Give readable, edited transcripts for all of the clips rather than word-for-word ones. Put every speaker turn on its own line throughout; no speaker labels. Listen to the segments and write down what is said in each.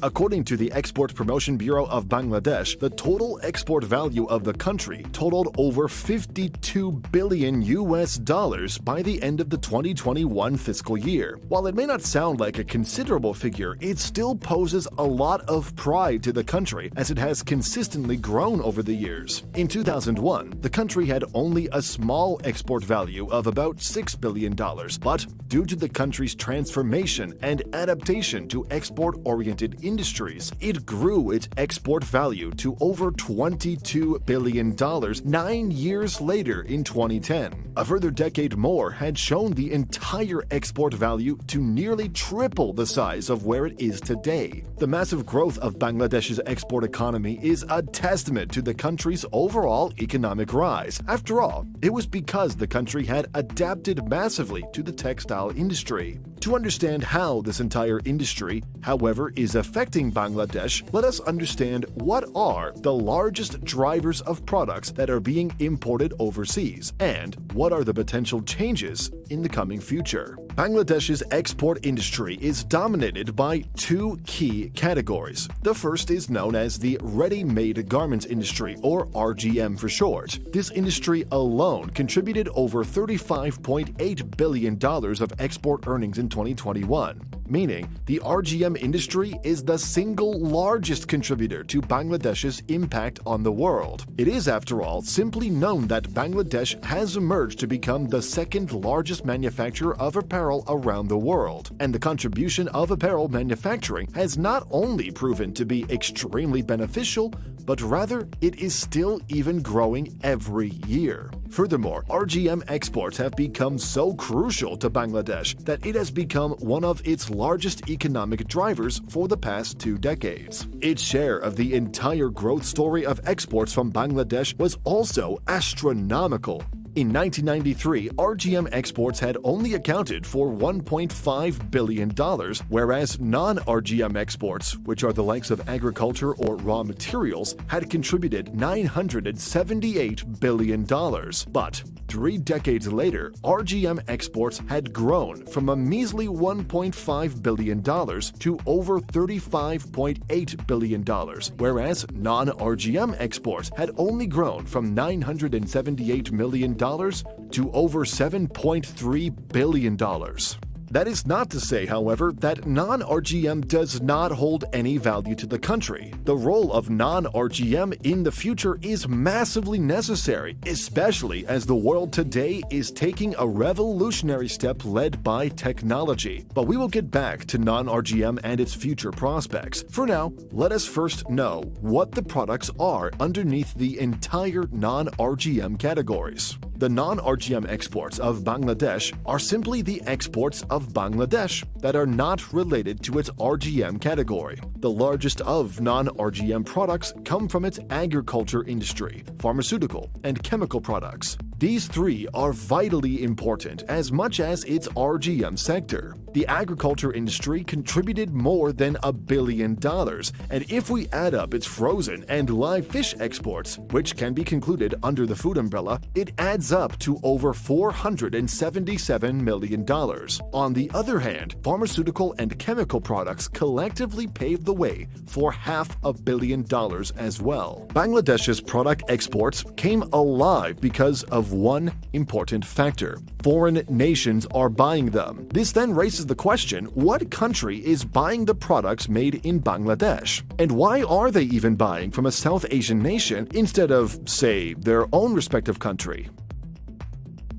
According to the Export Promotion Bureau of Bangladesh, the total export value of the country totaled over $52 billion by the end of the 2021 fiscal year. While it may not sound like a considerable figure, it still poses a lot of pride to the country as it has consistently grown over the years. In 2001, the country had only a small export value of about $6 billion, but due to the country's transformation and adaptation to export-oriented industries, it grew its export value to over $22 billion 9 years later in 2010. A further decade more had shown the entire export value to nearly triple the size of where it is today. The massive growth of Bangladesh's export economy is a testament to the country's overall economic rise. After all, it was because the country had adapted massively to the textile industry. To understand how this entire industry, however, is affecting Bangladesh, let us understand what are the largest drivers of products that are being imported overseas and what are the potential changes in the coming future. Bangladesh's export industry is dominated by two key categories. The first is known as the ready-made garments industry, or RGM for short. This industry alone contributed over $35.8 billion of export earnings in 2021, meaning the RGM industry is the single largest contributor to Bangladesh's impact on the world. It is, after all, simply known that Bangladesh has emerged to become the second largest manufacturer of apparel around the world, and the contribution of apparel manufacturing has not only proven to be extremely beneficial, but rather it is still even growing every year. Furthermore, RGM exports have become so crucial to Bangladesh that it has become one of its largest economic drivers for the past 2 decades. Its share of the entire growth story of exports from Bangladesh was also astronomical. In 1993, RGM exports had only accounted for $1.5 billion, whereas non-RGM exports, which are the likes of agriculture or raw materials, had contributed $978 billion. But 3 decades later, RGM exports had grown from a measly $1.5 billion to over $35.8 billion, whereas non-RGM exports had only grown from $978 million to over $7.3 billion. That is not to say, however, that non-RGM does not hold any value to the country. The role of non-RGM in the future is massively necessary, especially as the world today is taking a revolutionary step led by technology. But we will get back to non-RGM and its future prospects. For now, let us first know what the products are underneath the entire non-RGM categories. The non-RGM exports of Bangladesh are simply the exports of Bangladesh that are not related to its RGM category. The largest of non-RGM products come from its agriculture industry, pharmaceutical, and chemical products. These three are vitally important as much as its RGM sector. The agriculture industry contributed more than $1 billion, and if we add up its frozen and live fish exports, which can be concluded under the food umbrella, it adds up to over $477 million. On the other hand, pharmaceutical and chemical products collectively paved the way for $500 million as well. Bangladesh's product exports came alive because of one important factor: foreign nations are buying them. This then raises the question, what country is buying the products made in Bangladesh? And why are they even buying from a South Asian nation instead of, say, their own respective country?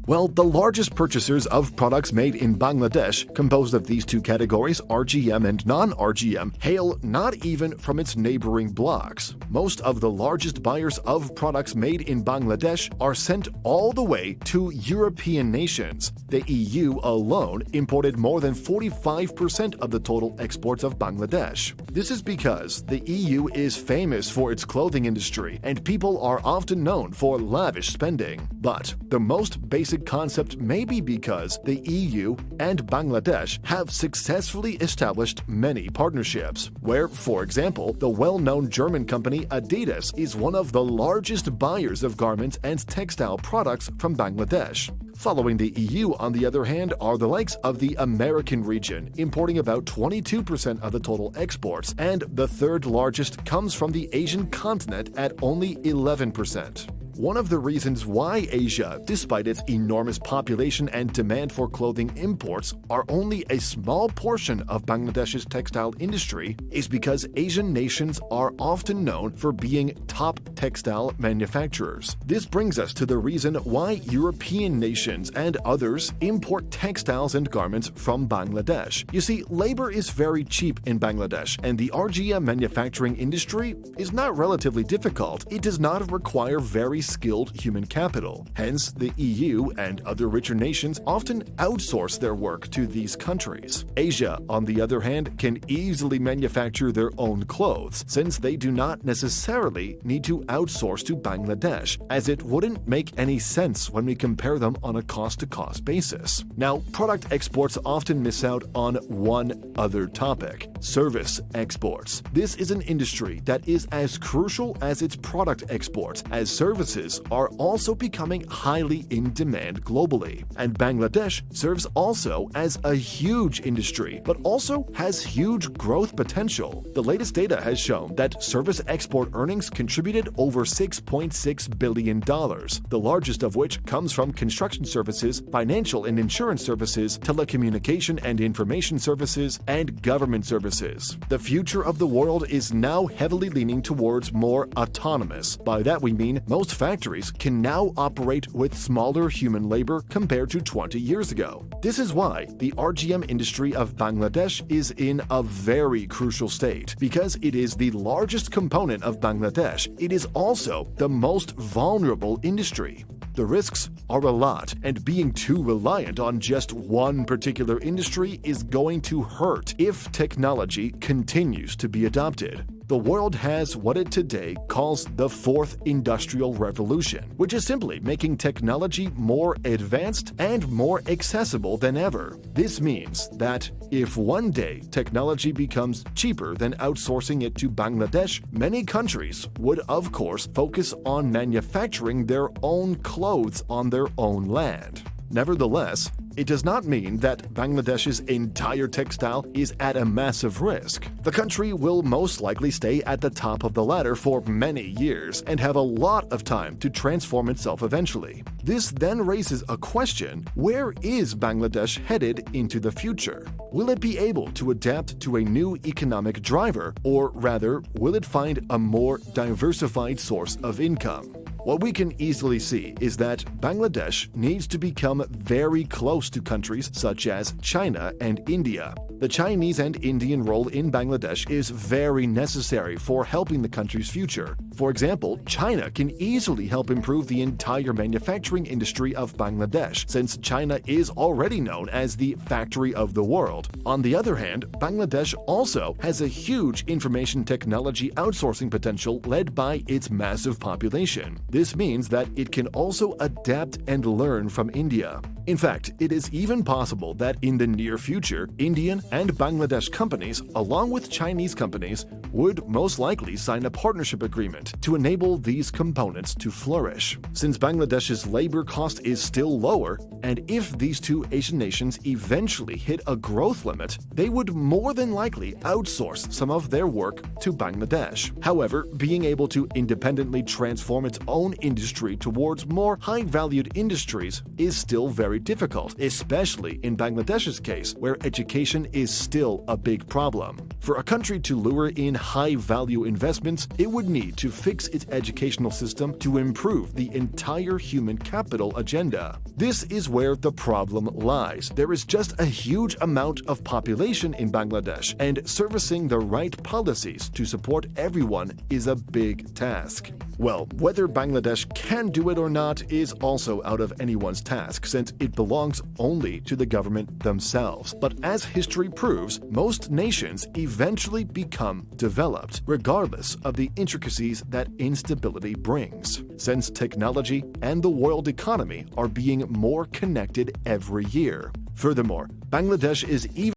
Well, the largest purchasers of products made in Bangladesh, composed of these two categories, RGM and non-RGM, hail not even from its neighboring blocs. Most of the largest buyers of products made in Bangladesh are sent all the way to European nations. The EU alone imported more than 45% of the total exports of Bangladesh. This is because the EU is famous for its clothing industry, and people are often known for lavish spending. But the most basic basic concept may be because the EU and Bangladesh have successfully established many partnerships, where, for example, the well-known German company Adidas is one of the largest buyers of garments and textile products from Bangladesh. Following the EU, on the other hand, are the likes of the American region, importing about 22% of the total exports, and the third largest comes from the Asian continent at only 11%. One of the reasons why Asia, despite its enormous population and demand for clothing imports, are only a small portion of Bangladesh's textile industry is because Asian nations are often known for being top textile manufacturers. This brings us to the reason why European nations and others import textiles and garments from Bangladesh. You see, labor is very cheap in Bangladesh, and the RGM manufacturing industry is not relatively difficult. It does not require very skilled human capital. Hence, the EU and other richer nations often outsource their work to these countries. Asia, on the other hand, can easily manufacture their own clothes, since they do not necessarily need to outsource to Bangladesh, as it wouldn't make any sense when we compare them on a cost-to-cost basis. Now, product exports often miss out on one other topic: service exports. This is an industry that is as crucial as its product exports, as services are also becoming highly in demand globally. And Bangladesh serves also as a huge industry, but also has huge growth potential. The latest data has shown that service export earnings contributed over $6.6 billion, the largest of which comes from construction services, financial and insurance services, telecommunication and information services, and government services. The future of the world is now heavily leaning towards more autonomous. By that we mean most factories can now operate with smaller human labor compared to 20 years ago. This is why the RGM industry of Bangladesh is in a very crucial state. Because it is the largest component of Bangladesh, it is also the most vulnerable industry. The risks are a lot, and being too reliant on just one particular industry is going to hurt if technology continues to be adopted. The world has what it today calls the Fourth Industrial Revolution, which is simply making technology more advanced and more accessible than ever. This means that if one day technology becomes cheaper than outsourcing it to Bangladesh, many countries would, of course, focus on manufacturing their own clothes on their own land. Nevertheless, it does not mean that Bangladesh's entire textile is at a massive risk. The country will most likely stay at the top of the ladder for many years and have a lot of time to transform itself eventually. This then raises a question: where is Bangladesh headed into the future? Will it be able to adapt to a new economic driver, or rather, will it find a more diversified source of income? What we can easily see is that Bangladesh needs to become very close to countries such as China and India. The Chinese and Indian role in Bangladesh is very necessary for helping the country's future. For example, China can easily help improve the entire manufacturing industry of Bangladesh, since China is already known as the factory of the world. On the other hand, Bangladesh also has a huge information technology outsourcing potential led by its massive population. This means that it can also adapt and learn from India. In fact, it is even possible that in the near future, Indian and Bangladesh companies, along with Chinese companies, would most likely sign a partnership agreement to enable these components to flourish. Since Bangladesh's labor cost is still lower, and if these two Asian nations eventually hit a growth limit, they would more than likely outsource some of their work to Bangladesh. However, being able to independently transform its own industry towards more high-valued industries is still very difficult, especially in Bangladesh's case, where education is still a big problem. For a country to lure in high-value investments, it would need to fix its educational system to improve the entire human capital agenda. This is where the problem lies. There is just a huge amount of population in Bangladesh, and servicing the right policies to support everyone is a big task. Well, whether Bangladesh can do it or not is also out of anyone's task, since it belongs only to the government themselves. But as history proves, most nations eventually eventually become developed, regardless of the intricacies that instability brings, since technology and the world economy are being more connected every year. Furthermore, Bangladesh is even